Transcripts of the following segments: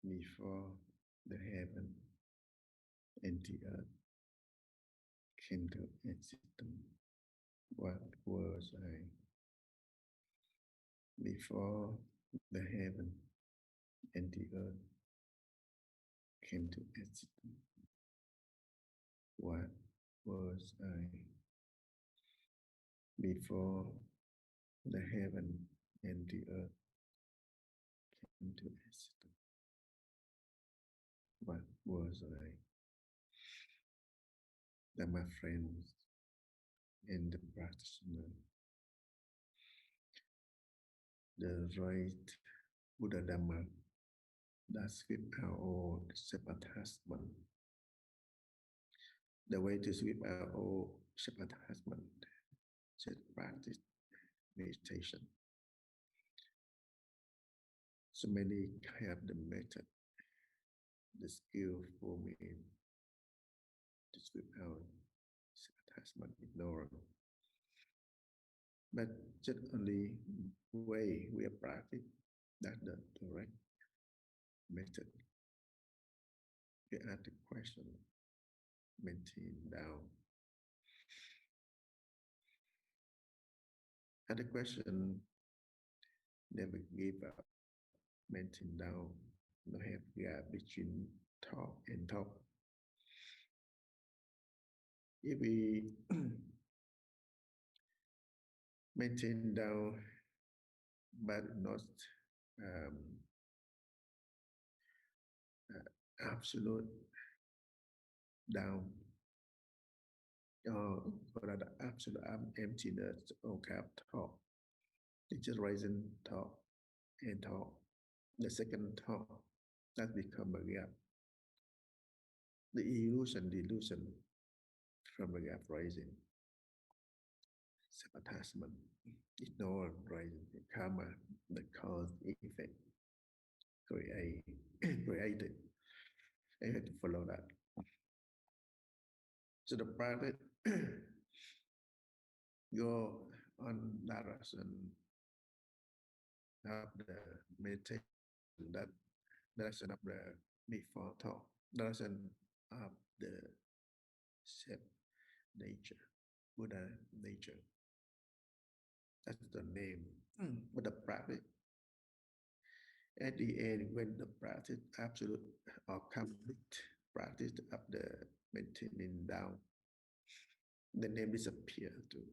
before the heaven and the earth came to existence. What was I? Before the heaven and the earth came to existence. What was I? Before the heaven and the earth came to existence. What was I? That my friends and the practitioner, the right Buddha Dharma that sweep out all self-attachment. The way to sweep out all self-attachment is practice meditation. So many have the method, the skill for me to sweep out self-attachment, ignorance. But just only way we are practice, that's the correct method. You ask the question, maintain down. Ask the question, never give up, maintain down, no have gap between talk and talk. If we maintain down, but not um, absolute down, or rather absolute emptiness or cap talk. It's just rising talk and talk. The second talk that become a gap. The illusion, delusion from the gap rising. Self-attachment, ignore rising, karma, the cause effect, created. I had to follow that. So the practice go on direction of the meditation, that direction of the before talk, direction of the self nature, Buddha nature. That's the name. But the practice, at the end, when the practice absolute or complete practice of the maintaining down, the name disappear too.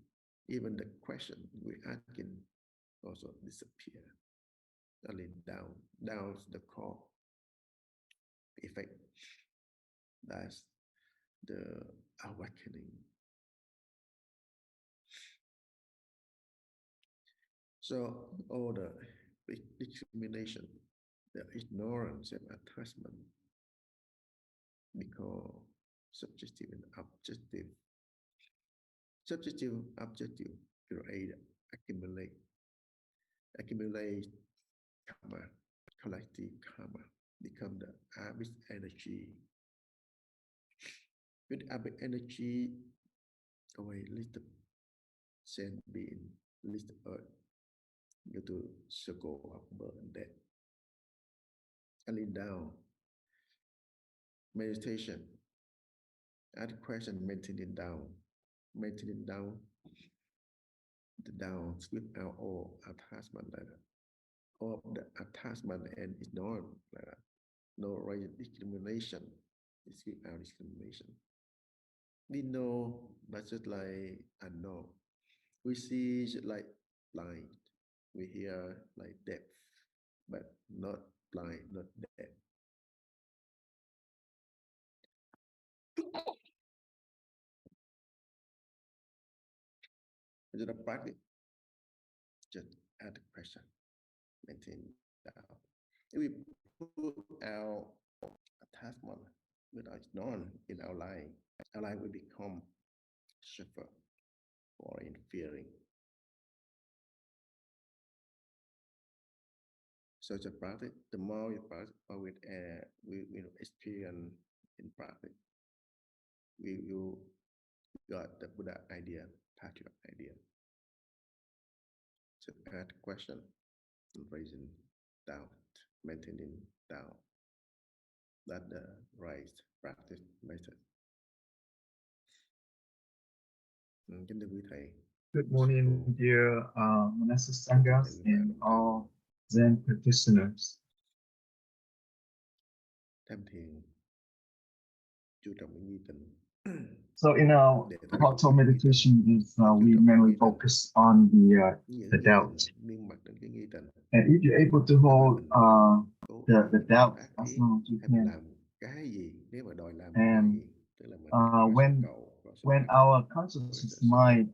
Even the question we asking also disappear. Only down, down's the core effect. That's the awakening. So all the discrimination, the ignorance and attachment become subjective and objective. Subjective, objective, create, accumulate karma, collective karma, become the abyss energy. With abyss energy, away little sand being, little earth, go to circle of birth and death. Only down. Meditation. Ask the question, maintaining down. Maintaining down. The down, sweep out all attachment like that. All the attachment and ignore like that. No right discrimination. Sweep out discrimination. We know, but just like unknown. We see like blind. We hear like deaf, but not blind, not deaf. Is it a practice? Just add the question, maintain that. If we put our attachment without none in our life will become suffer or interfering. So it's a practice. The more we practice with we experience in practice, we will got the Buddha idea, patriot idea. So add question, raising doubt, maintaining doubt. That's the right practice method. Kính thưa quý thầy, Good quý sư morning, cô, dear Manasa quý thầy Sanghas và and đồng tâm. all Zen practitioners. Tham thiền chú trọng đến nghi tịnh. So in our Để thời đầu Thought cái nghi tịnh, meditation is chú we trọng đến mainly nghi tịnh. focus on Những the nghi doubt. tịnh miên mật đến cái nghi tịnh. And if you're able to Tức là hold mình cố ý, the mình doubt ác as ý, long as you hay mình can, làm cái gì, nếu mà đòi làm một cái and gì, tức là mình có sự cầu, có sự when ác, our có conscious sự xấu. mind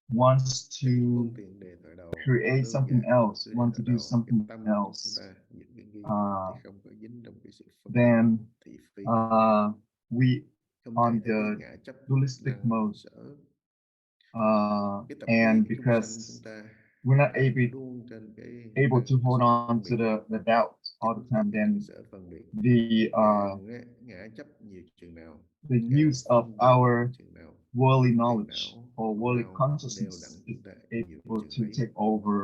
wants Thì to cái phương tiện đề thời đầu create đơn something giản, else, cứ để want to thời do đầu cái something tâm của chúng else, ta, những cái nghi tịnh thì không có dính trong cái sự phân biệt, then thị phi, we không chạy on theo cái the ngã chấp, dualistic năng mode, sở. Cái tập khí and của chúng sanh because chúng ta we're not luôn trên cái able to hold sự on phân to biệt, the doubt all the chính time, cái năng then sở phân biệt. the Càng ngã chấp nhiều chừng nào, the càng use of phân biệt nhiều our chừng nào, worldly thì cái knowledge não or của worldly đau đều đặn consciousness is chúng ta nhiều able chừng to ấy. take over,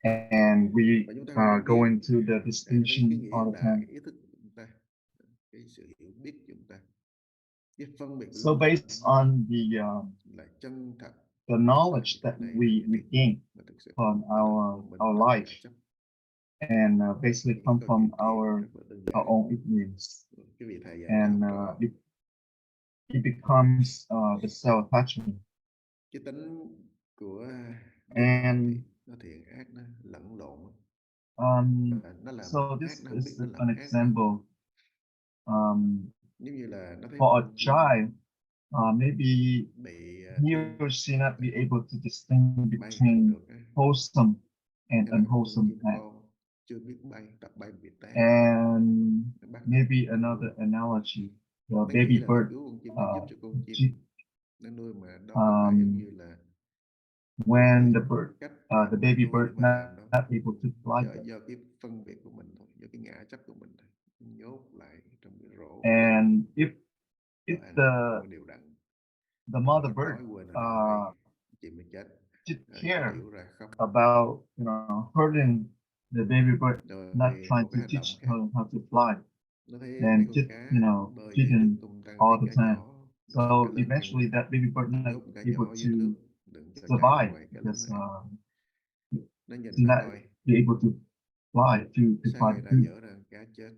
and we Và chúng ta không có go biết, into the chúng ta cái distinction nghĩa all the là time. cái ý thức của chúng ta, cái sự hiểu biết của chúng ta, cái phân biệt của So chúng ta based on là chân thật, the knowledge cái that này là we cái thiện gain mà thực sự from đó là vô minh, our đó là ngã life, chấp. and basically Những cái come câu from chuyện thiền rất là đơn giản. own ignorance, Cái vị thầy dạy cho and học trò it becomes the self-attachment. cái tính của giác ngộ And thì nó thiện ác, nó lẫn lộn, và nó làm so ác, this nó không biết is nó làm an ác nữa. example. Giống như là nó thấy For a child, maybe bị he chim or she not be able to distinguish bay không between được á, wholesome and hay là con unwholesome chim act. con chưa biết bay, tập bay bị té, And nó bắt maybe nó nuôi, another analogy, the nó nghĩ baby là nó bird. cứu con chim, nó giúp cho con chim Chi- nó nuôi, mà đâu có phải giống như là con when người the bird, cách the baby nuôi để bird mà làm đâu. not able to fly yet. Do cái phân biệt của mình thôi, do cái ngã chấp của mình thôi, nhốt lại trong cái rổ And if đó, if hành the không đều đặn, mother bắt bird đói quên hồi nào hay, chị mới chết, did khó care hiểu ra khóc. about hurting the baby bird, Rồi not trying một to cái hành động teach khác, her how to fly, nó thấy mấy and con just cá bơi dưới nước feeding tung tăng, all thấy the cá time. nhỏ, nó sợ cá So lớn ăn, eventually that baby bird nó not nhốt cá able nhỏ dưới to nước, đừng cho cá bên survive ngoài, cá lớn because ăn. Nó nhìn do nó not coi, be able to fly to sao find người ta food. dở ra cá chết.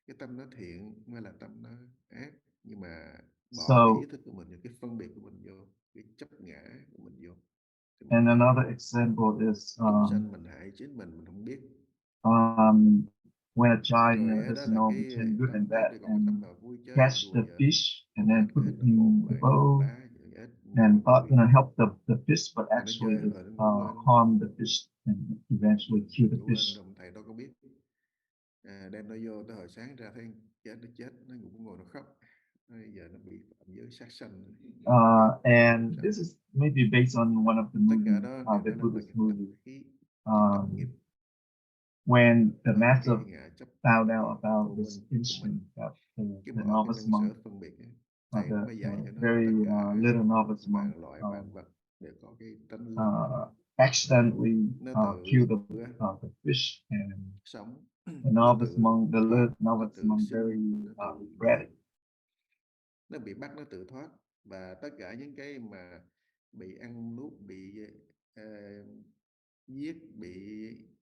Cái tâm nó thiện mới là tâm nó ác, nhưng mà bỏ cái ý So, thức của mình vô, cái phân biệt của mình vô, cái chấp ngã của mình vô, thì mình and hại another example is chúng sanh, mình hại chính mình không biết. when a child Rồi đó doesn't là know cái between good tâm and trước, bad, thì còn cái and tâm mà vui chơi catch đùa the giỡn, fish and bắt then put ếch it nó in khôn the lại, bắt bowl đá ếch mua and nó thought vui, help the fish, but mà nó actually chơi it rồi nó ngủ quên, harm the fish and eventually kill the ngủ quên fish. rồi thầy đâu có biết. Đem nó vô tới hồi sáng ra thấy chết, nó ngủ ngồi nó khóc. Bây giờ nó bị phạm giới sát sanh. And this is maybe based on one of the Tất cả movie, đó the nó là Buddhist cái tập movie. khí, cái tập nghiệp. When the Đó là master cái ngã chấp, found cái out vô about this minh của mình. incident that Cái the bỏ cái novice năng sở monk, phân biệt, thầy nó mới dạy cho nó tất very cả little novice monk, vạn loại vạn vật đều có cái tánh linh. accidentally Nó killed tự the fish, and sống, the nó novice tự monk, thoát, nó novice tự monk sinh, very nó tự regretted. diệt. Nó bị bắt, nó tự thoát. Và tất cả những cái mà bị ăn nuốt, bị giết, bị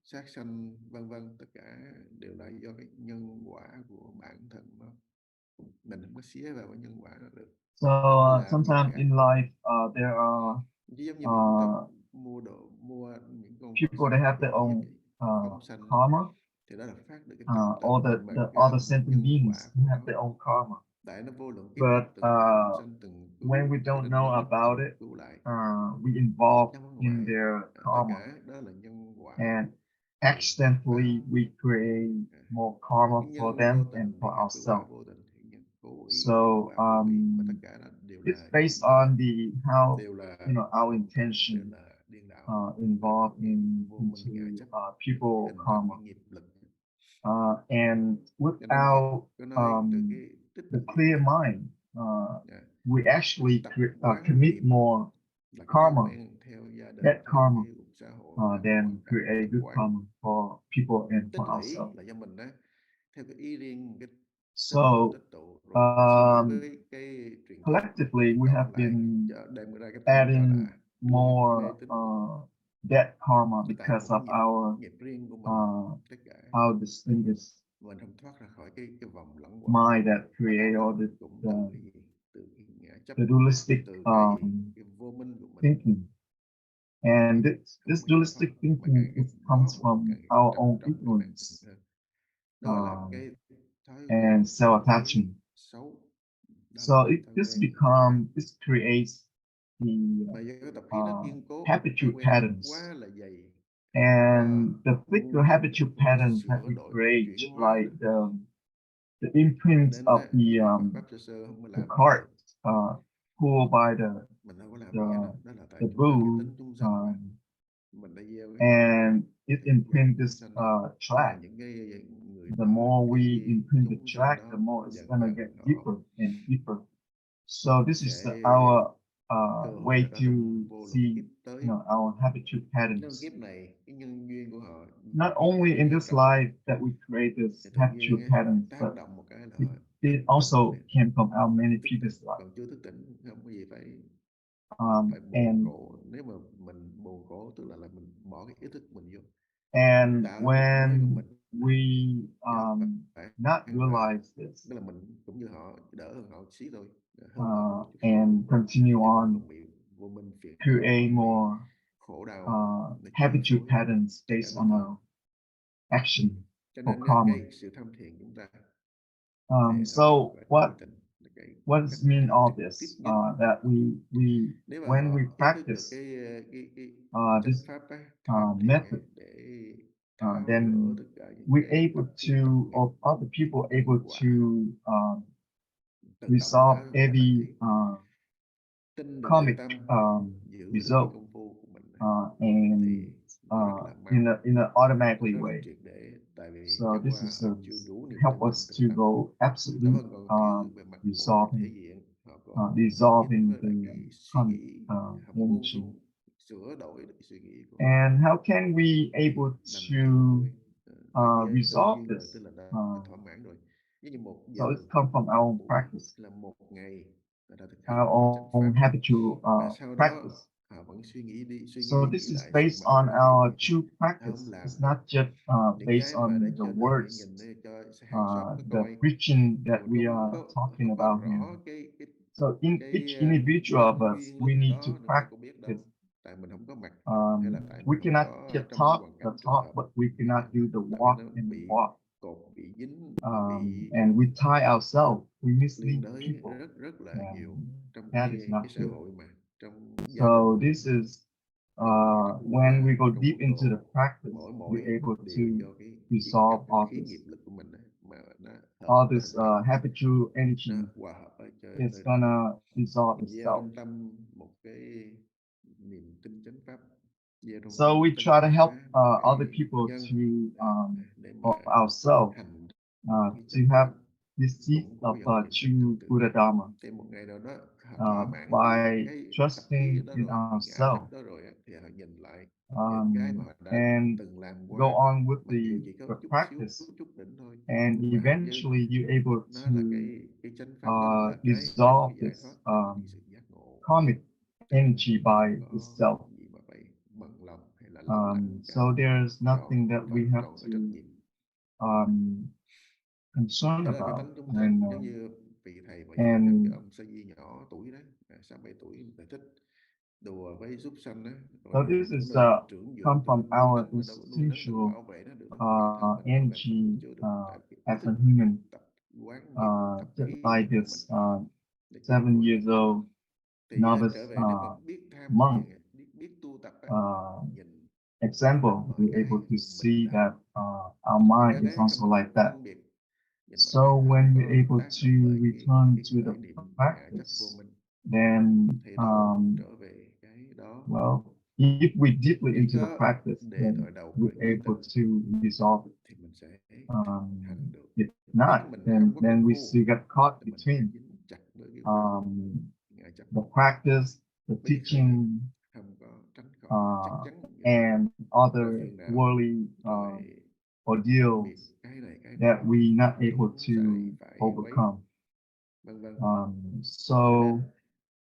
sát sanh, vân vân, tất cả đều là do cái nhân quả của bản thân nó. Mình không có xía vào cái nhân quả đó được. So Không có làm gì sometimes khác. in life there are Chứ giống như mình ta mua những con vật people that sống, have bỏ their vô own cái phóng sanh, karma. thì đó là phát được cái tình All từ, nhưng mà the cái đó other là một sentient nhân quả beings của have nó. their own karma. Tại nó vô lượng kiếp But từng phóng sanh, từng cứu, when we cho don't đến know nó about từng it, cứu lại. we involve Chứ không in phải. their Tất karma, cả đó là nhân quả. and Nghiệp accidentally báo. we create more karma Cái for nhân vô them and tình thì for gặp cái quả ourselves. vô tình, thì nhân cố ý So gặp quả cố ý, mà tất cả đó đều it's là based on how đều là our đều intention là điên đảo, đều là involved cái vô minh into ngã chấp, people hình thành karma. cái nghiệp lực. And Cho nên Phật without có nói từ cái tích the tụ clear nghiệp. mind, we actually Tập quán commit niệm more là cái thói karma, quen theo gia đình, bad theo karma, cái xã hội, là than hoàn cảnh, create tập good quán. karma for people and Tích for lũy ourselves. là do mình đó, theo cái ý riêng, cái So tích tụ rồi suy nghĩ với cái truyền thống collectively, thì we have cộng lại been đem ra cái tên gọi adding là mê more tín, debt karma nó tạo một because cái of our nghiệp riêng của mình, tất cả distinguished mình không thoát ra khỏi cái vòng lẫn quẩn mind that create all cũng the, từ cái gì, từ cái ngã chấp, the dualistic từ cái vô minh của mình. thinking. And this Không có giải thoát dualistic mà thinking nó comes mình from càng our trầm own trọng và nặng ignorance hơn. Nó gọi là cái thói quen and self-attachment. xấu. Đó So là cái thói this quen creates the mà do cái tập khí nó kiên cố, cái thói habitual quen nó patterns. quá là dày, And the không particular habitual không patterns that sửa we đổi, create, chuyển hóa like được. the imprints Nên of Phật pháp sơ sơ không có the làm gì cart pulled by mình đâu có làm gì cả đâu. the Đó là tại the chúng ta cái bull, tính chúng sanh mà mình đã gieo cái nhân and it dạng imprints chúng this sanh, nhưng mà track. những cái người The đó, more we cái imprint the chúng sanh track, đó the more it's dần gonna dần get họ deeper and deeper. So this is sẽ our cơ hội way ở đó to trong vô lượng see, kiếp tới. our habitual Trong patterns. kiếp này cái nhân duyên của họ Not kiếp only in this cộng life that we create this thì tự habitual nhiên patterns, tác but động một cái là it, họ it thức also tỉnh liền, came from our many thức tỉnh. previous lives. Còn chưa thức tỉnh không có gì phải buồn And khổ. Nếu mà mình buồn khổ tức là mình bỏ cái ý thức mình vô, and tạo cái cuộc mới của when mình, we chứ không phải not ăn vào. realize this, Tức là mình cũng như họ, đỡ hơn họ xí thôi, hơn họ một chút xíu, and continue nhưng mình on còn bị vô minh phiền não, create bị more khổ đau nó chi habitual phối patterns tất cả based mọi on thứ. our action Cho or nên karma. cái sự tham thiền chúng ta thì So gọi là what người tỉnh, cái what cách does mean all trực tiếp this? nhất. That we Nếu mà when we họ ý thức được practice cái chánh this pháp á, tham method, thiền để tháo gỡ then tất cả những we're cái able tập khí to, tội nghiệp, or other people nhân able quả, to tự động nó resolve tháo ra thành every thí. Tin được từ karmic tâm, giữ được cái result công phu của mình and thì nó rất là mau, in an automatically rất là way. triệt để, tại vì So chẳng this qua is họ chưa đủ niềm help tin trong us từ to tâm. go Nó absolute vẫn còn thiếu về mặt một cái thể resolving, diện, họ còn dính dissolving với lại the cái suy karmic nghĩ, không buông energy. xuống sửa đổi được cái suy nghĩ của họ. And how can we Thì able nằm to yên thôi, nó gieo resolve duyên rồi this? tức là đã thỏa mãn rồi. Giống như một So giờ it's come from our own buổi practice, là một ngày là đã thực hành our chánh own pháp, habitual mà sau đó practice. họ vẫn suy nghĩ đi suy So nghĩ this nghĩ is lại sự based mặt on trái thì our thì true họ không practice. It's làm được. not just Những based cái mà để on the cho người khác words, nhìn, để cho hàng xóm nó the coi, preaching that nhưng mà we không are có talking không có about here. rõ So in cái each individual of nhân us, duyên we lúc need to đó, đâu có biết practice. đâu, tại mình không có mặt, hay Um, là tại we mình không cannot có just trong cái talk hoàn the cảnh trùng talk, hợp, but we cannot do the tại vì walk nó and the bị walk. cột, bị dính, bị And we tie ourselves. We liên mislead đới people. rất là And nhiều trong that is not cái xã good. hội mà, trong gia đình So mà, this is trong mọi các quốc when gia, we go trong deep quốc into the độ, practice, mỗi we're able to đều do cái gặp resolve cái all khí this. nghiệp lực của mình mà nó hợp All thành this thiện, habitual nó energy hòa hợp ở is nơi đó. gonna resolve Mình gieo itself. trong tâm một cái niềm tin chánh pháp, gieo trong So tâm we tinh try to help hóa một cái other people nhân để mà or ourselves hành cái to chánh pháp, have this seed củng cố of dần dần cái true tư tưởng. Buddha Dharma Thì một ngày nào đó họ thỏa mãn by cái tập khí trusting đó in rồi, cái ngã ourselves, chấp đó rồi thì họ nhìn lại những cái mà họ đã and từng làm go qua, on with mặc dù chỉ có the chút xíu practice, chút đỉnh thôi, and nhưng mà eventually you're able nó to là cái chánh pháp, nó là cái resolve giải this thoát, cái sự giác ngộ. karmic Cho nên energy by không có itself. gì mà phải bận lòng hay là lo lắng cả, So there's nothing that we vẫn have còn to cái trách nhiệm. concern Đó là cái about. tánh chúng sinh, And giống như vị thầy mà dạy cho cái ông sa di nhỏ tuổi đó, 6-7 tuổi, thầy thích đùa với súc sanh đó, so rồi this của is nơi trưởng come dưỡng tôi from nuôi our nấng mà đâu có nuôi nấng được, instinctual bảo vệ nó được, bản thân mình bảo vệ mình energy chưa được, tại vì ý as thức a human, tập quán nghiệp, tập just khí like nghiệp của mình this để chi 7 phối. years old Thì novice trở về nếu mà biết tham monk thiền, biết tu tập, nhìn example, mọi we're cái able to mình see làm, that our mọi cái mind is đấy also không like có that. phân biệt, nhìn mọi So cái không when we're có able tác to động tới return cái to the khởi niệm ngã chấp vô practice, minh, then thì đâu cũng trở về cái đó. well, if we deeply Chỉ into the có practice, để then tội đầu và we're ý able thức to resolve it. thì mình sẽ Um, hành được. if Nếu not, như mình không then có then công we phu still get caught thì mình between dính chặt với cái khối ngã chấp, the practice, the với cái khởi niệm, teaching, không có tránh khỏi, chắc chắn and có other phiền não, worldly rồi phân biệt ordeals cái này cái that we're not able đúng sai to phải quấy overcome. vân vân. So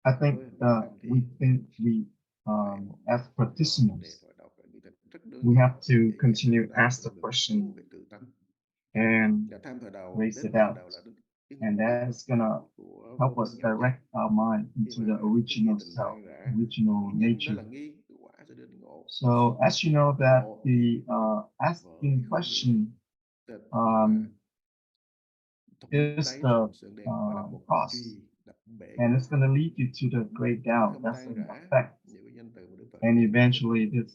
I think Đối đối tham thiền we phải một as vấn đề practitioners, thôi đọc là như thế rất đơn we giản have to để continue chúng ta ask the tự mình question tiến về tự tánh. and Và tham thời đầu raise đến it thời out. đầu là cái And nguồn gốc that's gonna của vô help minh us nhập chất. direct our mind Khi into mà the cái nghi original tình self, tan rã, original cái nhân đó nature. là nghi, cái quả sẽ đến ngộ. So as you know that Ngộ the vợ thì asking không hiểu, question tức là thục is đáy the sừng sườn đen gọi là một cause, truy đập bể and gốc. it's going to lead you to the great Nó doubt. không That's tan an rã, effect, nhiều cái danh từ mà Đức Phật and dùng để eventually this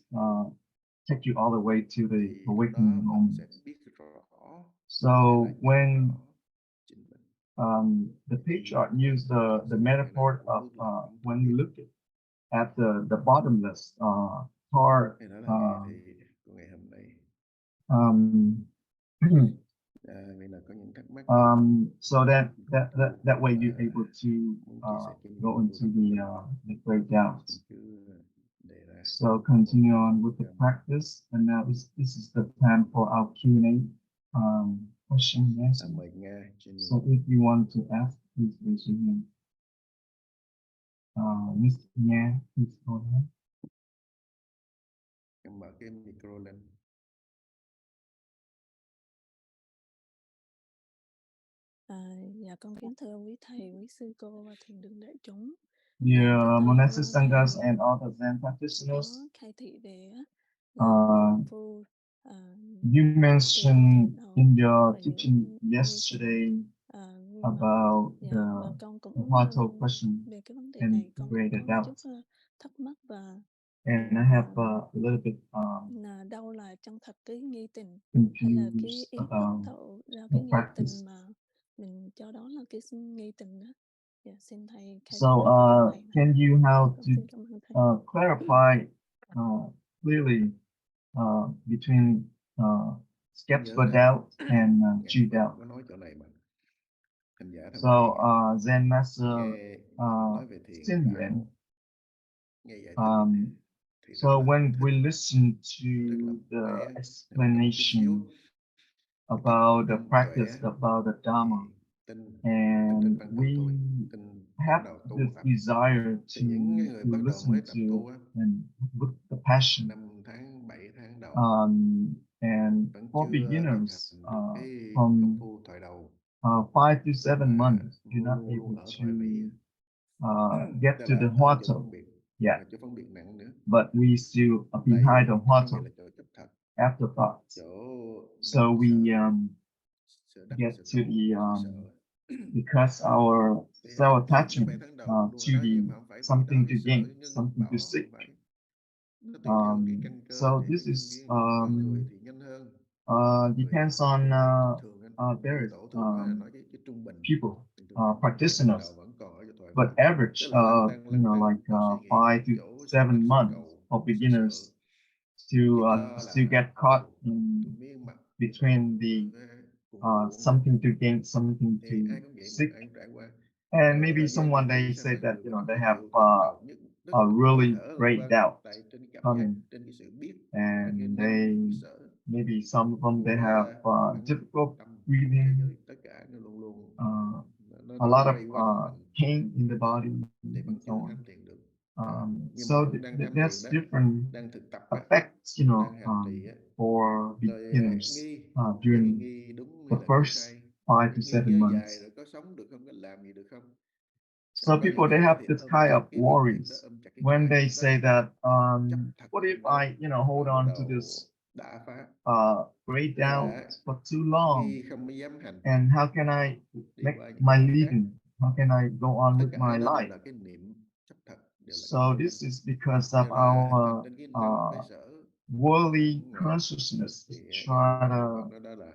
take you all the way to the thì lúc đó awakening mình sẽ moment. biết rõ So hay là nhận when rõ chính mình. the Khi patriarch Đức used Phật the sử dụng cái này metaphor uống of nước lọc không tự when biết, you look at the bottomless tar. thì đó là nghe thì của ngày hôm nay. Um, Vậy là có những thắc mắc gì so that Đường-Tu that way là you're able to muốn chia sẻ kinh nghiệm go tu into tập của mình, the great doubts. xin cứ đề ra. So continue on with the practice, and now this is the time for our Q&A question and answer. Mời Nga, Jenny. So if you want to ask, please raise your hand. Miss Nga, please go ahead. Em mở cái micro lên. Dạ con kính thưa quý thầy, quý sư cô và thiền đường đại chúng. Yeah, monastic sanghas and all the Zen practitioners. Có khai thị về you mentioned in your teaching yesterday about the heart of question về cái vấn đề and này con cũng greater có một doubt. chút thắc mắc và And I have a little bit là đâu là chân thật cái nghi tình hay là cái confused ý thức about thấu ra the cái nghi practice. tình mà mình cho đó là cái nghi tình đó. Dạ, xin thầy khai So thị cái phần này. can you how Con xin cảm ơn thầy. to clarify clearly between skeptical doubt and true doubt? Có nói chỗ này mà hành giả tham So thiền Zen Master nghe nói về thiền đạo, Thiền, nghe giải thích thì so rất là when thích, we listen rất là to the khỏe. Nếu mà có một chút xíu explanation about the practice, tuệ about the Dharma, tin trên and ban đầu we tu, tin bắt have đầu tu this tập, desire thì những người bắt đầu mới listen tập to tu á, and with the passion. 5 tháng 7 tháng đầu And vẫn for chưa thực beginners, hành được cái from công phu thoại đầu, 5 to 7 mà months, you're not luôn luôn able ở to thoại vị, get tức to the là ở chỗ Huato phân biệt, yet, và chỗ phân biệt nặng nữa. but we still are Đây behind the cái phân biệt Huato là chỗ chấp thật, afterthoughts. chỗ So đắc we sợ đắc, get sợ to độ, the sợ sợ. because our Thì self trong những 7 attachment tháng đầu luôn to ở đó, the nhưng mà không phải vì đó something to thì sợ, gain, ngưng something to bỏ, seek. không phải. Nó tùy theo cái căn cơ, So tùy this theo nhân is duyên. Có người thì nhanh hơn, người depends thì on thường hơn. there Như is tổ thường nói là nói cái trung bình, people, những tháng practitioners, đầu vẫn còn ở chỗ thoại but vị, average, tức là lăn tăn like có suy nghĩ 5 to chỗ sợ 7 đắc, sợ months cầu, for sợ sợ. beginners to Lý do still là get caught tụi in miên mặt between the cuộn cuộn, something to gain, something to thì ai cũng vậy mà, seek. ai cũng trải qua. And Rồi maybe thời gian someone thiền they định sao say mà that người có they khó have chịu tháng đầu nhất, rất a là khó really thở great vân, doubt tại trên cái cảm giác, coming, trên cái sự biết, trên cái and nắm they cái sợ maybe some of them they của have bản difficult tâm, của thế breathing, giới, tất cả nó luôn luôn a lot quay quanh of mình, pain in the body, thì vẫn and so chưa on. tham thiền được. Nhưng So mà cũng đang tham thiền that's đó, different đang thực tập á, effects, đang hành trì á. for Rồi beginners nghi during nghi đúng the hay là nghi first sai, 5 to cái nghi 7 kéo months. dài rồi có sống được không, có làm gì được không. So Có những people they người have thì this ôm kind chặt of cái viễn niệm đó, worries ôm chặt cái when khai they thức đó, say that chấp thật what if trong đó, I hold rồi bắt on to đầu this đã phá. great Tức doubt là for too long, nghi không mới dám hành, and how can I đi make qua những my pháp khác. living? How can I go on Tất with cả my đó đều life? là cái niệm chấp thật, đều là cái So vô minh, this is because of đều là hành động our trên cái năm cái sở worldly ngã. consciousness Thì is Ngài trying gọi to phần đó là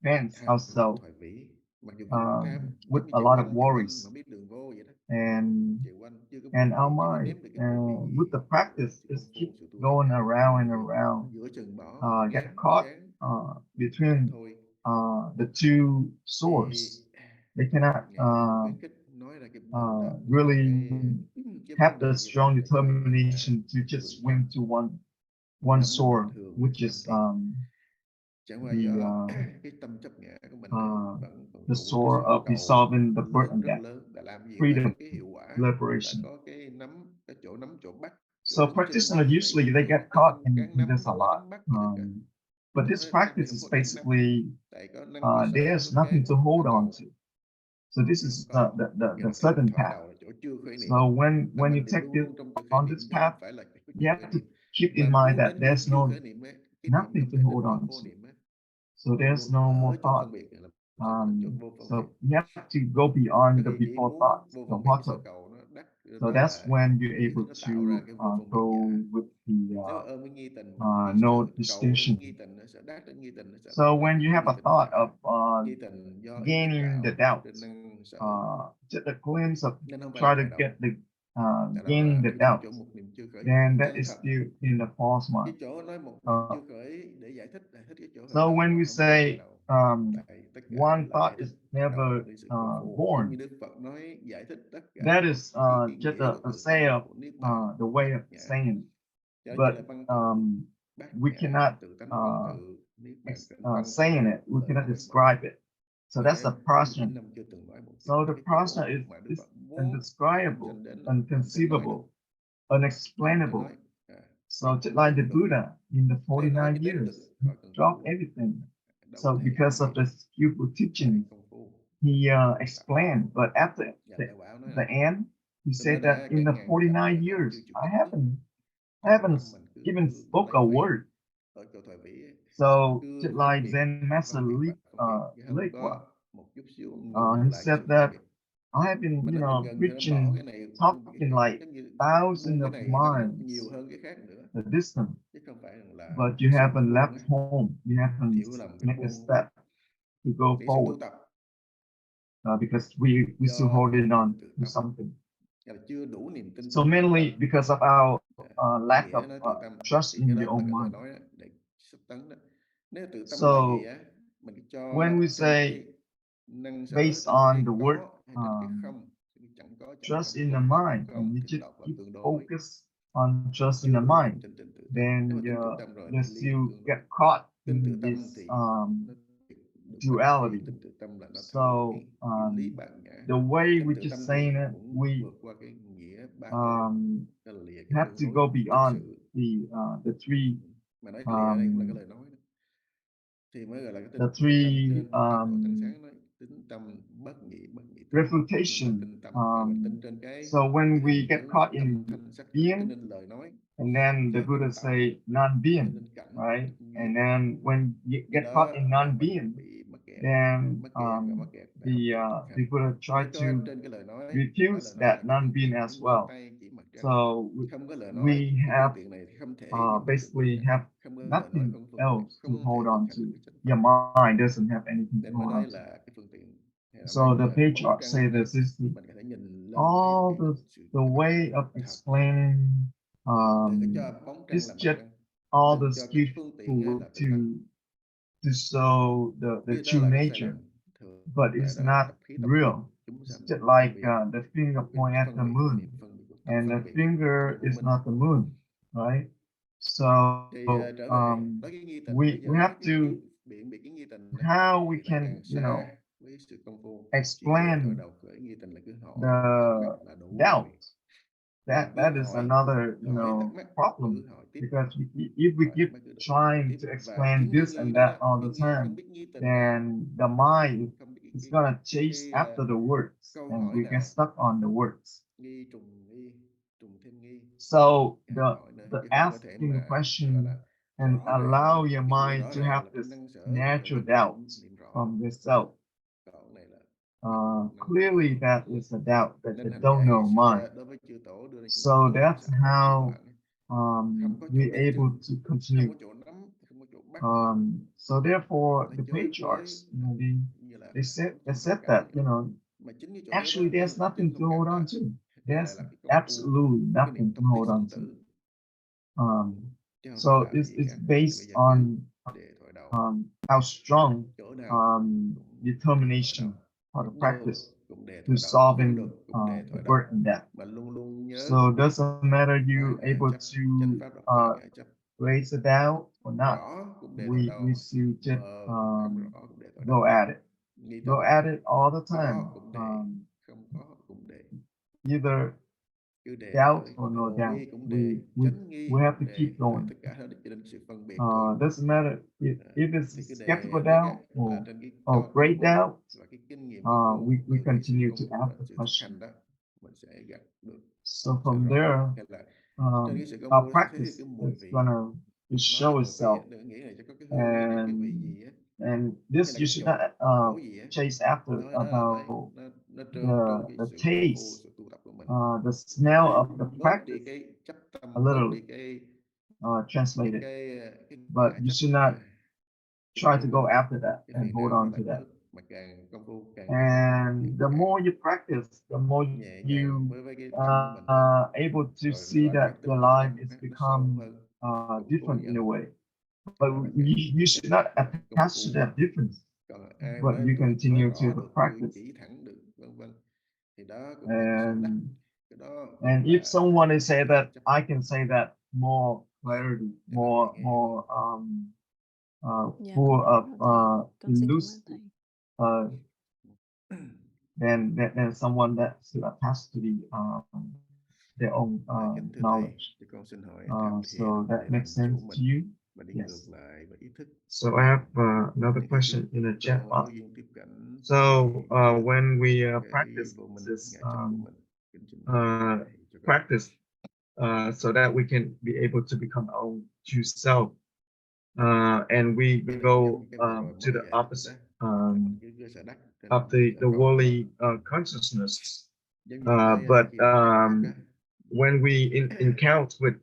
advance tham ourselves thoại vĩ. Mặc dù không tham, with giống như a chạy lot of quanh worries, mà biết đường vô vậy đó, and chạy quanh chưa có biết our gì, chưa có mind nếm được cái mùi vị with the của practice công is keep phu sự tu tập. going around and Rồi around, giữa chừng bỏ, get ngán, caught chán, between thôi. the two Thì sources. They cannot Ngài luôn khuyến khích nói ra cái bình đẳng, tức là really cái have vấn the đề như vậy strong là cho hành giả determination to just vững swim tâm. to one Tâm mình source, thường which tham is thiền, chẳng qua the do cái tâm chấp ngã của mình vẫn the phụ cái source sự of cầu dissolving the birth lớn and rất death, lớn, là làm gì phải freedom, có cái hiệu quả, phải liberation. có cái nắm, cái chỗ nắm chỗ bắt, chỗ So đứng chân, practitioners phải usually có they get cái caught tâm cán in nắm, this a không có lot. nắm bắt gì được cả. But Mình this nói năng practice thì không is có cán nắm, basically tại có năng cơ sở, có there's nothing cán, to hold có on cầu. to. So this Thì is không có. the Nghĩa là cái certain thọ path. đầu là chỗ chưa khởi niệm. So when Tâm you mình thì take luôn this luôn trong chưa khởi on niệm, this nhưng path, không phải là cái you chưa have khởi to niệm. keep in Mà mind muốn that đến there's chưa no khởi niệm ấy, cái niệm nothing không to thể đến hold chỗ on vô to. niệm ấy. So Luôn there's luôn no ở more chỗ phân thought. biệt, là sao đến chỗ vô phân So biệt. you have to go beyond the Khi chỉ before muốn thoughts, vô the phân biệt, cái what. sở cầu nó đắc, So đó that's là when you're ý able thức nó to tạo ra cái vô phân biệt go giả. with the Nếu ôm với nghi tình, cái no sự cầu đến distinction. nghi tình nó sẽ đắc đến nghi tình, nó sẽ So tạo ra when you cái have nghi a tình thought giả. of Nghi tình do ý thức gaining the tạo doubt, trên năng sở, just a glimpse of nên không phải try là to tại động. get the Tại động gaining là the khi đến doubt, chỗ một niệm chưa khởi then that chân is thật. still in the false Cái mind. chỗ nói một niệm chưa khởi để giải thích cái chỗ khởi So đầu, when mà we không phải là tại say đầu. Tại tất cả one đều là giải thought thích is khởi đầu never của sự công phu. Giống như born, Đức Phật nói giải thích tất cả that is cái ý just nghĩa của a tự say tâm, of của niết bàn, the way bát of nhã. saying it. Cho như But là văn tự bát we nhã, cannot tự tánh văn tự, niết bàn văn tự, saying it. We lời cannot nói. describe it. So Vì that's thế the có những prasna. năm chưa từng nói một So the cái chỗ prasna mà Đức is Phật muốn undescribable, sinh đến là không thể nói được. unconceivable, Chưa unexplainable. nói. So Phật just cũng like tương the tự. Buddha in the Nếu nói 49 thì đến years, được he khỏi cần dropped phu. everything. Đâu So có thể because of nói the skillful tại teaching, công phu. he Tạo. explained. But after Nhà the, Đại Bảo nói the là end, he tôi nói said that đã in các the ngàn dặm 49 mà còn years, chưa chịu I cất bước. haven't Tâm mình cứ even spoke lấy a phép. word. Ở chỗ thời vĩ ấy, So cứ just phân like biệt, Zen Master phân biệt và phân biệt, chứ không Lekwa, có một chút xíu ngừng he lại cái said sự phân that biệt. I have been, Mình nói mình ngừng thì nó bỏ preaching, cái này, phân biệt cái talking khác. like Giống như thousands buông cái of này nó nhiều miles hơn cái khác nữa, the distance, chứ không phải là but cái you sự haven't buông left ấy. home. You haven't Hiểu lầm cái make a buông, step to go cái sự tu forward tập because we still do holding on tự to tâm, something. là chưa đủ niềm tin So trong tự mainly tâm. because of our lack Nghĩa of nói tự tâm trust thì cái in đó your là own cái lời mind. nói đó, để xuất tấn đó. Nếu tự tâm là gì So á, mình cho when we trên say cái năng sở, based trên cái on the word có hay trên cái không, cái chẳng có, chẳng trust không, in the không có, mind, and không you thì just đọc là keep tương đối, focus on trust in chưa the đủ niềm mind, tin trên tự tâm. Nếu then mà tin tự tâm rồi you thì ly still tương get đối. caught Tin tự in tâm this thì nó được mất khi duality. tin tự tâm là nó thấu So cái lý bản ngã. the way Tin we tự just tâm saying thì it, muốn we vượt qua cái nghĩa ba tư, đó là lìa cái have tương to đối go thực beyond sự. the three Mà nói cái lìa ở đây cũng là cái lời nói đó. Thì mới gọi là cái the tin tự tâm. Trên Tam Tổ Tăng Sáng nói tính tâm bất nhị tâm, refutation. tin tâm, gọi tin trên So when cái we hình get tướng caught âm in thanh sắc tướng, cho being, nên lời nói, and then the cho Buddha nên tánh, say cho non-being, nên cảnh, right? cho nên And nghiệp. then when you Do get caught đó in là mình non-being, bị mắc kẹt, then mắc kẹt và mắc kẹt tại học trì thực the hành. Buddha Nếu tried có to trên cái lời nói refuse là that cái phương non-being tiện as chỉ giơ well. tay chỉ mặt trăng. So Không có lời nói, we cái phương have tiện này thì không thể nhận được sự vững basically chãi. have Không có lời nói, nothing không có phương tiện này, else to không thể hold thực on hành to. được cái chánh Your pháp. mind doesn't have anything to Nên mới hold nói on to. là cái phương tiện, hay là So đây the là bóng patriarch say trăng ấy, this, mình có thể nhìn lên thấy được all cái sự the way of thật. explaining Đừng có cho bóng trăng is là mặt just trăng, all nên the cho cái phương tiện ấy skillful là tự tánh. to show the Cái đó true là cái sai nature, lầm thường, but tại it's đó not tập khí tập real. khí chúng It's sanh just phân like biệt, the finger cái pointing at phân the biệt, cái moon, niệm phân biệt, tâm and the phân biệt, finger cái vô is minh. not the moon, right? So Thì trở về nói cái nghi tình, bây giờ we nói have cái to biện biệt cái nghi tình này, how we thì lại can càng xa với sự công phu. Chỉ cần khởi explain đầu khởi nghi tình là cứ hỏi thắc the mắc là đủ rồi. doubt. Và cứ That is hỏi another thắc mắc, problem, cứ hỏi tiếp, because if we hỏi keep thắc mắc cứ hỏi trying tiếp. to Và explain chính cái this nghi and đó that đó, all cái the nghi time, không biết nghi tình đó, then the mind không biết is gonna chase cái after the words, câu and hỏi we get nào stuck on the words. nghi trùng thêm nghi, So càng hỏi nữa, the chứ không có thể asking the mà gọi question là and rõ ràng. allow your Ví dụ như mind rõ to ràng have là trong this năng sở là natural mình doubt niệm rõ, from yourself. còn này là năng Clearly sở. that is a doubt that Nên the hành don't giả ngày know mind. xưa đối với chư tổ đưa ra những So câu that's xạo điêu how loạn, không có chỗ we're đích able thực, to không continue. có chỗ nắm, không có chỗ bắt. So therefore, Nó the chới với patriarchs, như là they không said cản that, được. Mà chính cái chỗ đó actually đó there's là chính nothing to không cản hold on trở. to. Đây There's lại là cái công phu, absolutely cái niệm nothing to thông lý hold on sinh to. tử, chứ không So phải là gì it's cả. based Bây giờ cứ on để thoại đầu, how strong chỗ nào cũng để thoại determination, đầu, how to không practice được cũng để to thoại đầu, không solving được cũng để the thoại đầu. birth and death. Mà luôn luôn nhớ So doesn't matter phá you ngã able chấp, to chánh pháp là phá ngã chấp. raise a doubt or not. rõ cũng đề We đâu, should just mờ không rõ cũng đề ở đâu, go at it. nghi Go thức at it all the time. có cũng đề, không có cũng đề, Either cứ đề doubt tới, or no hồ doubt. nghi cũng đề, chánh nghi We have cũng to keep đề, going. tất cả hết cho nên sự phân biệt thôi. Doesn't matter if it's Thì cái skeptical đề doubt là trên cái or công great phu doubt. và cái kinh nghiệm công phu, We từ cái sự continue công to phu ask và the sự thực question. hành đó mình sẽ gặp được So sự from rõ there, hay là trên cái sự công our phu đó sẽ thấy practice cái mùi is vị. gonna Nói show là mùi vị itself, đừng nghĩ là sẽ có cái hương gì, cái vị gì á, and hay this là you cái should chỗ not chỗ gì á, chase after đó là đấy, about nó trơn tru cái the sự công phu, taste, sự tu tập của mình. the smell of the Bớt đi practice, cái chấp tâm, a bớt little đi cái translated, cái but ngã you chấp, should not cái try to vô go minh, after that cái and phiền hold não nó on là to cái that. thức mà càng công phu càng ngày And những the càng more you practice, the more nhẹ nhàng you với cái tâm của mình hơn, able to rồi nó see lại that phát your triển cái life tâm is nó sâu become hơn, củng cố different in a dần, way. thì But đó là cái you should not công attach to phu. that difference, Còn ai but mới you mới continue to rõ the được, mới practice. chỉ thẳng được, vân vân, thì đó cũng là cái sự đắc. Cái đó And là if someone is say that, chấp I can say that more clarity, cho nó dễ nghe hơn. Dạ con full hiểu of rồi thầy. Con xin cảm ơn loose thầy. than someone that still attached to their own Kính thưa thầy, knowledge. thì con xin hỏi tham thiền So để that làm makes chủ sense to mình you? và đi Yes. ngược lại với ý thức. So I have another Những khi question in the chúng chat ta box. đối duyên tiếp cận, So thì ý thức when we cái practice vô minh, this ngã chấp của mình, kính xin thầy cho con. practice so that we can be able to become our own true self, and we Cái này go giống như cái vừa rồi to mới the dạy opposite là mình cứ cơ sở đắc trên of the sở cầu đó. worldly consciousness. Giống như cái But khi mình chấp thật á, when we encounter with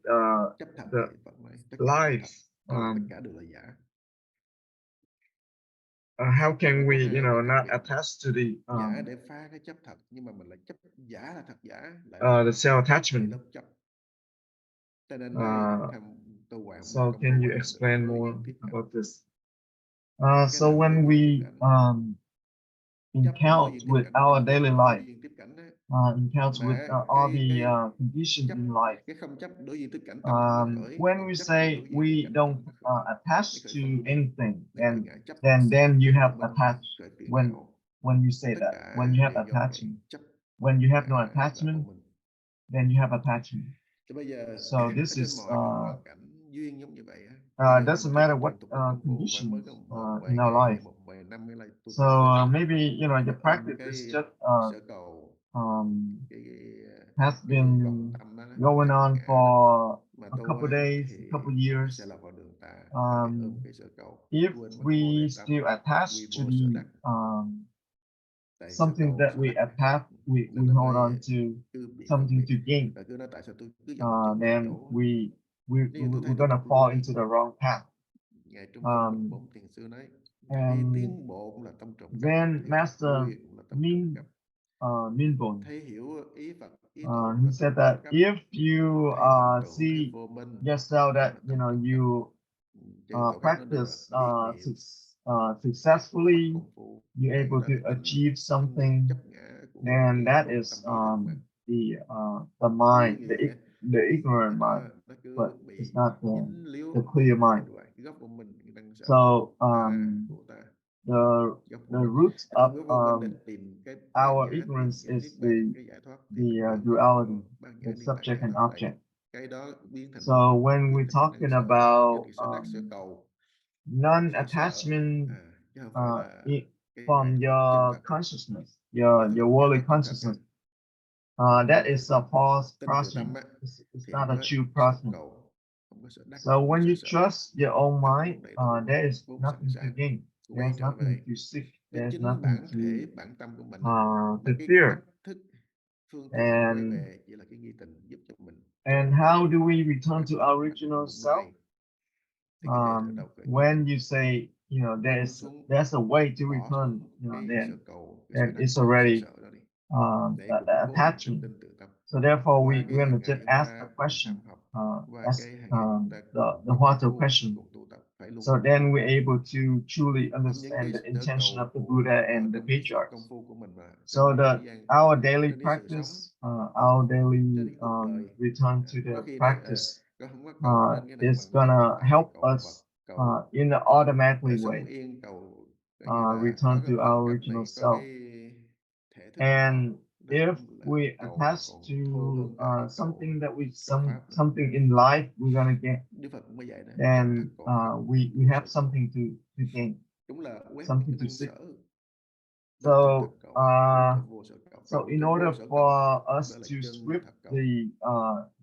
chấp thật the thì Phật nói tất cả là life, thật, còn tất cả đều là giả. how can Nó có we, hai cái khác not biệt. attach to Giả để phá cái chấp thật, nhưng mà mình lại chấp giả là thật giả, lại là the self hai attachment? lớp chấp. Cho nên đây tham tu hoàng So công can phu you là được explain đối more duyên tiếp cận. about this? Cái So nào là đối when duyên tiếp we cận? Chấp là đối encounter duyên tiếp with cận, our chấp daily là life, đối duyên tiếp cận đó. encounter with Mà all the cái conditions chấp, in life, cái không chấp đối duyên tiếp cận tâm không có khởi, when còn we chấp say đối duyên tiếp we cận don't tâm nó khởi. attach Nó khởi to phân biệt, anything, nó khởi and ngã chấp, then you khởi have vô minh, attached. khởi phiền When não. you say Tất that, cả when you have đều do cái attachment, chấp when you have no và attachment, vô minh. then you have attachment. Thì bây giờ So ở this trên is mọi cái hoàn cảnh duyên giống như vậy á, bây giờ doesn't mình matter tiếp what tục công phu phải mới conditions có một vài in our ngày hay life. một vài năm mới lại tu So tập được. maybe your Mình ôm practice cái is just sở cầu, cái has cái nhu cầu been tâm đó, going chấp on ngã đó, for mà a tu couple á, days, thì a couple nó years. sẽ là vào đường tà, tại vì ôm cái sở cầu, If quên mất bồ đề we tâm, still attach quy to vô sở đắc. Tại sở something cầu, that sở we đắc attach, we nên nó hold on mới to cứ bị phân something biệt. to gain, Và cứ nói tại sao tôi cứ dậm chân tại then chỗ. Nhưng tôi thấy we're tôi gonna tập fall lui. into the wrong path. Ngài Trung Phong Bạch Bốn Thiền Sư nói, thấy And tiến bộ cũng là tâm trọng cấp, then thấy Master lui cũng là tâm trọng cấp. Minbon, Thấy hiểu ý Phật, ý tốt he là said tâm that trọng cấp. if you Thấy vọng tưởng, thấy see vô minh yourself that là tâm trọng cấp. you Chư tổ cấp nó đều là practice biết niệm, successfully, công phu, you're thấy able đó to cái tính achieve something, chấp ngã của then cái that vô is tâm ý thức mà. the Có mind, nhiều người á, the ignorant mind, nó but cứ bị it's not dính líu the clear hai mind. đoạn, cái gốc vô minh, cái năng sợ, So của ta, the gốc vô the minh. root Ôm of cái vô minh để tìm cái bát our nhã, tìm ignorance cái is niết bàn, cái giải thoát, thì mình the hướng về duality, bát nhã, the niết bàn, subject giải and thoát. Tại object. cái đó biến thành So vô minh, when biến we're thành cái talking năng sợ, about cái sở đắc, sở cầu, sở sợ, non-attachment chứ không phải là cái from hai chân your thật. consciousness, Cái your thật, worldly cái tâm thật á, consciousness, that is a false tinh từ tâm process. á, It's thì not a mới true sở process. cầu, không có sở đắc, So không có when sở you sợ. trust your own Tâm mind, luôn đầy đủ, there is vốn sẵn nothing to sàng, gain. quay There's trở nothing về to seek. với There's chính nothing bản to thể, bản tâm của mình. to Mà cái fear. cách thức, phương tiện quay And về chỉ là cái nghi tình giúp cho mình trở về how do we với return bản to chất our thật original nguồn self? lai. Thì cái đề ở đâu khởi nghiệp, When you say, there's a way to bỏ return, xuống cái sở then cầu, cái sở đắc, it's cái sở already sợ đó đi, để the củng cố niềm attachment. tin tự tâm. So therefore, Qua we're cái gonna hàng just ngày chúng ask ta a cùng question, tham học, qua as cái hàng ngày chúng ta cùng the công what phu, question. cùng tu tập, phải luôn So luôn then we're able to truly không những understand cái the sở intention cầu of the của Buddha ở and the trong cái sự patriarchs. công phu của mình mà So trên thế gian, our daily trên cái sự sống, practice, our daily trên cái cuộc đời. return to Có the khi nói practice con không có cầu trên cái nào is bằng gonna phải help cầu us Phật, in an automatically sống way, yên, cầu coi như là return có cái to Phật our cách original này, có self. cái thể thức And nó if cũng là we cầu attach còn to thô hơn cả cái cầu something that we cầu pháp nữa. something in life we're gonna get, Đức Phật cũng mới dạy đó, chân then thật cầu pháp, we vô have sở cầu. something to gain, Đúng là quét cái something to năng seek. sở, đó là chân thật cầu, đúng là vô sở cầu. So Cầu in cái vô order sở cầu, for us đó là to chân strip thật cầu. the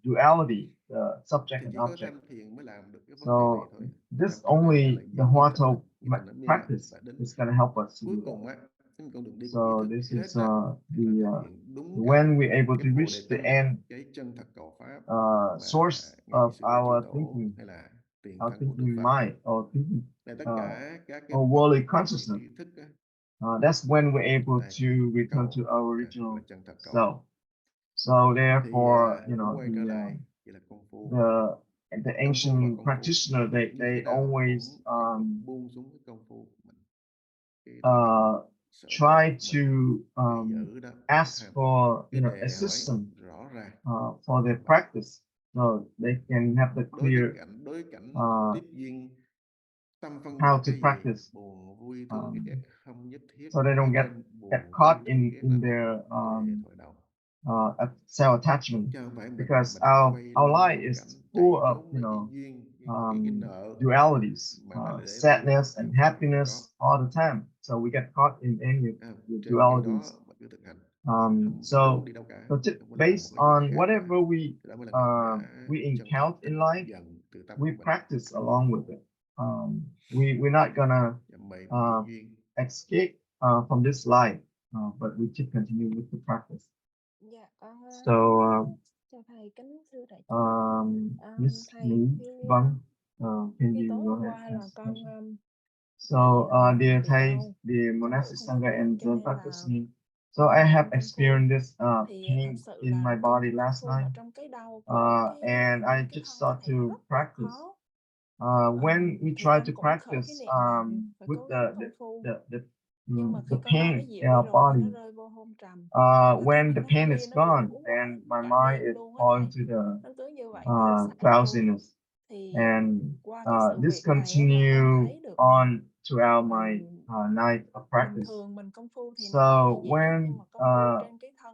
duality, the subject Thì and chỉ có object. tham thiền mới làm được cái vấn đề này So thôi. this Tham thiền only là the gì? Ý thức Huato đó, nghĩa là nó mới làm practice và đến is gonna help us to cuối do that. cùng á, cái con đường đi của ý So thức this hết is đó thì là thực hiện đúng cái when we're able to bồ reach đề the tâm, end cái chân thật cầu pháp mà source ngày of xưa chư our tổ thinking, hay là tiền our thân của Đức thinking Phật mind, or thinking, là tất cả các cái or bậc worldly đại consciousness. trí thức á, That's when we're able ta to return to cầu our là original chân thật cầu. self. So therefore, you Cũng know, quay trở lại vậy là công phu. the Công phu và ancient công phu practitioner, như they thế nào always cũng không được buông xuống cái công phu của mình, cái thực hành sở tập try của to mình, phải giữ đó, ask tham for, cái you know, đề hỏi assistance rõ ràng for their practice, so they can have the clear đối cảnh tiếp duyên, tâm phân how biệt to cái gì, practice, buồn vui thương ghét, không nhất thiết so they cái don't get bên buồn caught vui thương ghét đó in là their vấn đề thời đầu. self attachment, Chứ không phải because mình quay our lưng life quẩn is cảnh full chạy of, trốn you với know, duyên, cái nợ dualities, mà nó để tu sadness chứ and không phải mình happiness có. all the time. So we get caught in any of the Trên khi đó dualities. mình cứ thực hành, không So, trốn đi đâu cả, không có làm một based cái gì on khác whatever cả. Đó mới là kết quả we chân thật encounter in tỉnh life, dần từ tâm we của mình. practice along with it. We're not gonna Mày duyên. escape from this life, but we should continue with the practice. Dạ, con So, chào thầy, kính thưa đại um, chúng. Miss Thầy, Mỹ Vân, can khi you tối go hôm ahead qua and là ask the con question? bị So, dear bị Thầy, đau the cái bụng monastic không có sangha được, and cho Zen nên là practicing. So I have công phu experienced this thì thật pain sự in là my body công last phu mà night, trong cái đau của and I cái just thân start thì nó to rất là practice. khó. When we Thì try con to cũng khởi practice cái niệm là phải with cố gắng công phu. Nhưng mà the khi con đau nó pain dịu in đi our rồi thì nó body, rơi vô hôn trầm. Và khi when mình the thức pain khuya is nó buồn gone, ngủ quái, then my cả mind đêm is luôn á fall thầy. into the Nó cứ như vậy cứ sáng luôn. drowsiness, Thì and qua cái sự this việc này á, là con continue thấy được on throughout my night of bình practice. thường mình công phu thì So nó nhẹ nhẹ, when nhưng mà công phu trên cái thân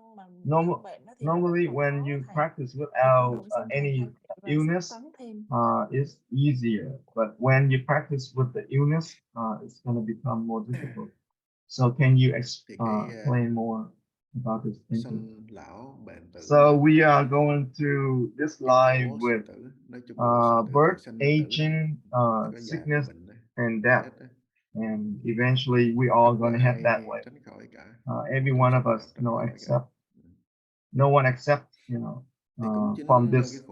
mà thân bệnh đó thì nó rất normally là when khó you thầy. practice Thì con without cũng xin thầy any khai thị và illness, tấn thêm. it's easier. But when you practice with the illness, it's going to become more difficult. So can you explain more about this thinking? Sanh lão bệnh tử. So we are going through this life with birth, aging, sickness, and death. And eventually we all going to head that way. Every one of us, no one except, from this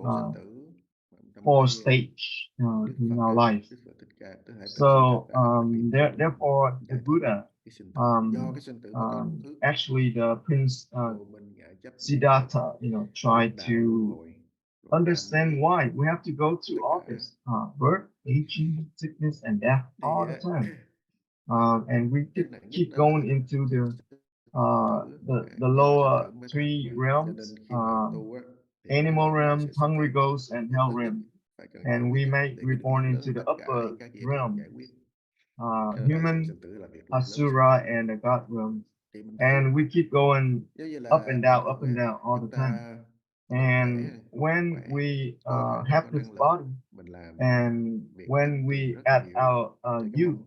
four stage in our life. So therefore the Buddha, actually the Prince Siddhartha, tried to understand why we have to go through all this birth, aging, sickness, and death all the time. And we keep going into the lower three realms, animal realm, hungry ghosts, and hell realm. And we may reborn into the upper realm, human, asura, and the god realm. And we keep going up and down all the time. And when we have this body, and when we at our youth,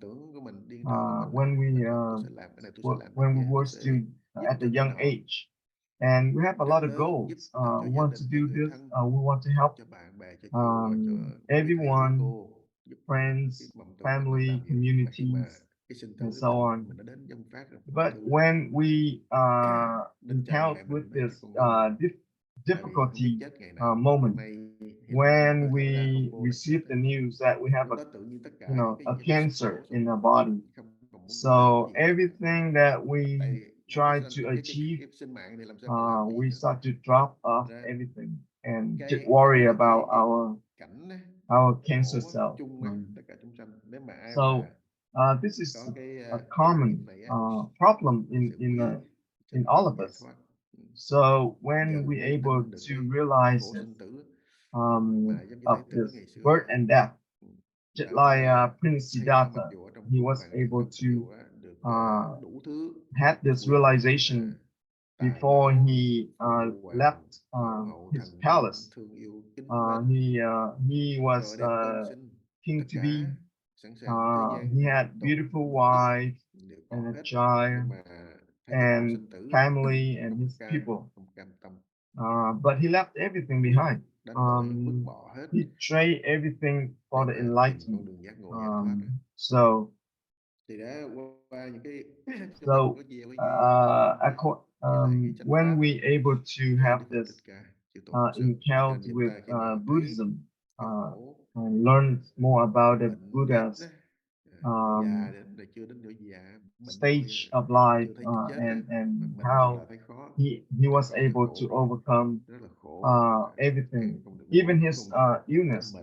when we were still at the young age, and we have a lot of goals. We want to do this. We want to help everyone, friends, family, communities, and so on. But when we encounter with this difficulty moment, when we receive the news that we have a cancer in our body, so everything that we try to achieve, we start to drop off everything and just worry about our cancer cell. So this is a common problem in all of us. So when we're able to realize it, of this birth and death, just like Prince Siddhartha, he was able to had this realization before he left his palace. He was king to be. He had beautiful wife and a child and family and his people. But he left everything behind. He traded everything for the enlightenment. So when we able to have this encounter with Buddhism and learn more about the Buddha's stage of life and how he was able to overcome everything, even his illness,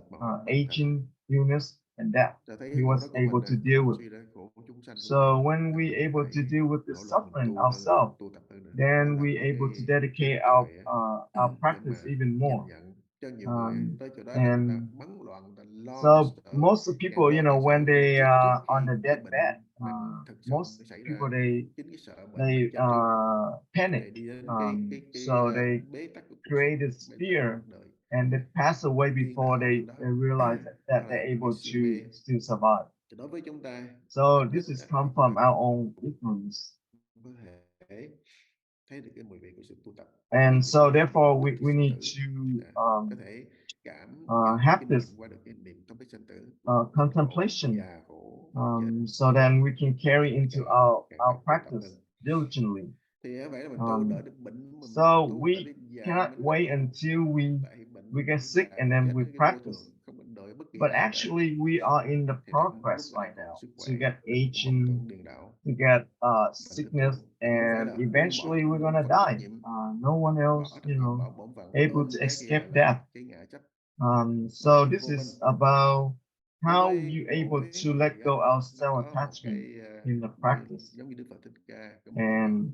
aging, illness, and death. He was able to deal with. So when we able to deal with the suffering ourselves, then we able to dedicate our practice even more. And so most of people, when they are on the deathbed, most people they panic. So they create this fear and they pass away before they realize that they're able to still survive. So this is come from our own ignorance. And so therefore we need to have this contemplation so then we can carry into our practice diligently. So we cannot wait until we get sick and then we practice. But actually we are in the progress right now to get aging, to get sickness, and eventually we're gonna die. No one else, able to escape death. So this is about how you able to let go of self-attachment in the practice. And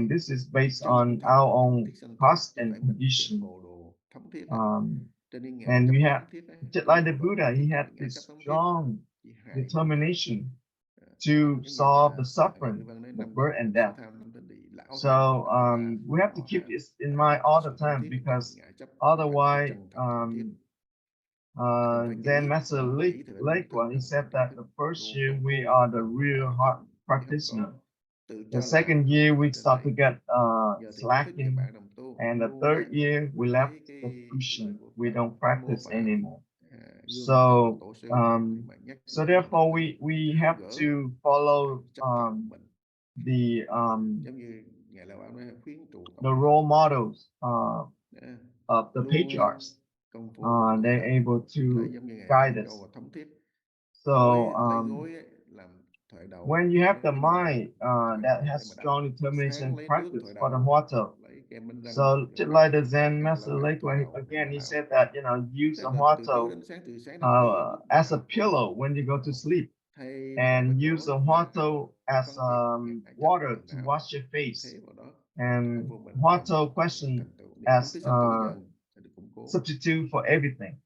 this is based on our own past and condition. And we have, just like the Buddha, he had this strong determination to solve the suffering, the birth and death. So we have to keep this in mind all the time, because otherwise, then Master Lakewell, he said that the first year we are the real heart practitioner. The second year we start to get slacking, and the third year we left the pushing. We don't practice anymore. So so therefore we have to follow the role models of the patriarchs. They're able to guide us. So when you have the mind that has strong determination and practice for the Huato, so just like the Zen Master Lakewell, again, he said that, use the Huato as a pillow when you go to sleep, and use the Huato as water to wash your face, and Huato question as substitute for everything.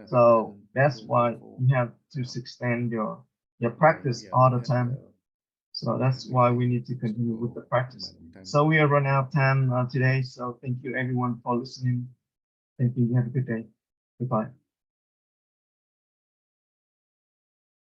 So that's why you have to extend your practice all the time. So that's why we need to continue with the practice. So we are running out of time today. So thank you everyone for listening. Thank you. You have a good day. Goodbye.